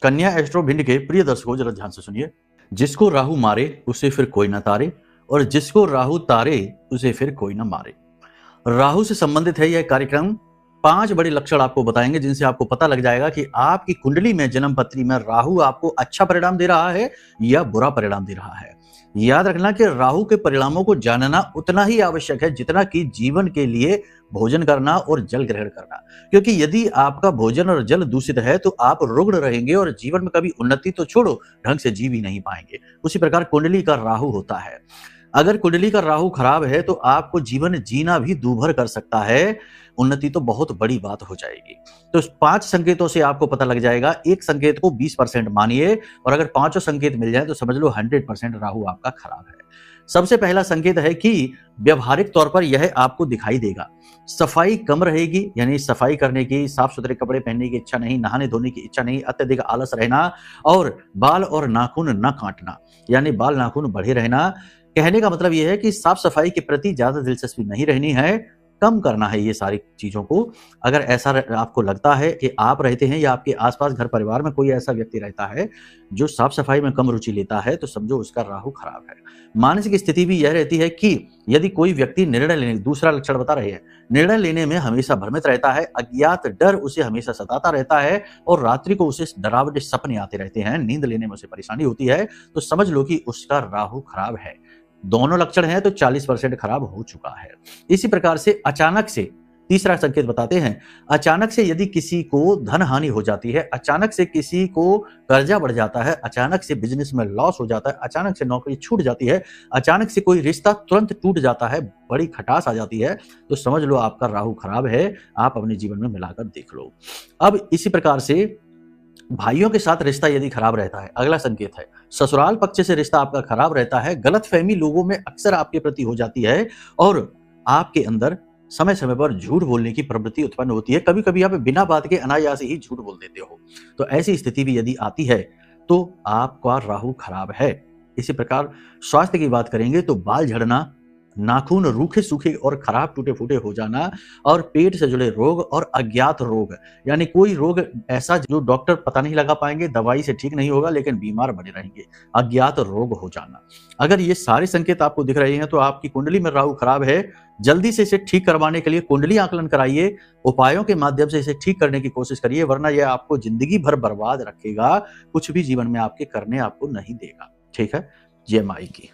कन्या एस्ट्रो भिंड के प्रिय दर्शकों, जरा ध्यान से सुनिए। जिसको राहु मारे उसे फिर कोई ना तारे, और जिसको राहु तारे उसे फिर कोई ना मारे। राहु से संबंधित है यह कार्यक्रम। 5 बड़े लक्षण आपको बताएंगे जिनसे आपको पता लग जाएगा कि आपकी कुंडली में, जन्म पत्री में राहु आपको अच्छा परिणाम दे रहा है या बुरा परिणाम दे रहा है। याद रखना कि राहु के परिणामों को जानना उतना ही आवश्यक है जितना कि जीवन के लिए भोजन करना और जल ग्रहण करना, क्योंकि यदि आपका भोजन और जल दूषित है तो आप रुग्ण रहेंगे और जीवन में कभी उन्नति तो छोड़ो, ढंग से जी भी नहीं पाएंगे। उसी प्रकार कुंडली का राहु होता है। अगर कुंडली का राहु खराब है तो आपको जीवन जीना भी दूभर कर सकता है, उन्नति तो बहुत बड़ी बात हो जाएगी। तो 5 संकेतों से आपको पता लग जाएगा। एक संकेत को 20% मानिए, और अगर 5 संकेत मिल जाए तो समझ लो 100% राहु आपका खराब है। सबसे पहला संकेत है कि व्यवहारिक तौर पर यह आपको दिखाई देगा। सफाई कम रहेगी, यानी सफाई करने की, साफ सुथरे कपड़े पहनने की इच्छा नहीं, नहाने धोने की इच्छा नहीं, अत्यधिक आलस रहना, और बाल और नाखून न काटना, यानी बाल नाखून बढ़े रहना। कहने का मतलब यह है कि साफ सफाई के प्रति ज्यादा दिलचस्पी नहीं रहनी है, कम करना है ये सारी चीजों को। अगर ऐसा आपको लगता है कि आप रहते हैं या आपके आसपास घर परिवार में कोई ऐसा व्यक्ति रहता है जो साफ सफाई में कम रुचि लेता है, तो समझो उसका राहु खराब है। मानसिक स्थिति भी यह रहती है कि यदि कोई व्यक्ति निर्णय लेने, दूसरा लक्षण बता रहे हैं, निर्णय लेने में हमेशा भ्रमित रहता है, अज्ञात डर उसे हमेशा सताता रहता है, और रात्रि को उसे डरावने सपने आते रहते हैं, नींद लेने में उसे परेशानी होती है, तो समझ लो कि उसका राहु खराब है। दोनों लक्षण हैं तो 40% खराब हो चुका है। इसी प्रकार से अचानक से तीसरा संकेत बताते हैं। अचानक से यदि किसी को धन हानि हो जाती है, अचानक से किसी को कर्जा बढ़ जाता है, अचानक से बिजनेस में लॉस हो जाता है, अचानक से नौकरी छूट जाती है, अचानक से कोई रिश्ता तुरंत टूट जाता है, बड़ी खटास आ जाती है, तो समझ लो आपका राहु खराब है। आप अपने जीवन में मिलाकर देख लो। अब इसी प्रकार से भाइयों के साथ रिश्ता यदि खराब रहता है, अगला संकेत है। ससुराल पक्ष से रिश्ता आपका खराब रहता है, गलतफहमी लोगों में अक्सर आपके प्रति हो जाती है, और आपके अंदर समय समय पर झूठ बोलने की प्रवृत्ति उत्पन्न होती है। कभी कभी आप बिना बात के अनायास ही झूठ बोल देते हो। तो ऐसी स्थिति भी यदि आती है तो आपका राहु खराब है। इसी प्रकार स्वास्थ्य की बात करेंगे तो बाल झड़ना, नाखून रूखे सूखे और खराब टूटे फूटे हो जाना, और पेट से जुड़े रोग और अज्ञात रोग, यानी कोई रोग ऐसा जो डॉक्टर पता नहीं लगा पाएंगे, दवाई से ठीक नहीं होगा, लेकिन बीमार बने रहेंगे, अज्ञात रोग हो जाना। अगर ये सारे संकेत आपको दिख रहे हैं तो आपकी कुंडली में राहु खराब है। जल्दी से इसे ठीक करवाने के लिए कुंडली आकलन कराइए, उपायों के माध्यम से इसे ठीक करने की कोशिश करिए, वरना यह आपको जिंदगी भर बर्बाद रखेगा, कुछ भी जीवन में आपके करने आपको नहीं देगा। ठीक है, जय माई की।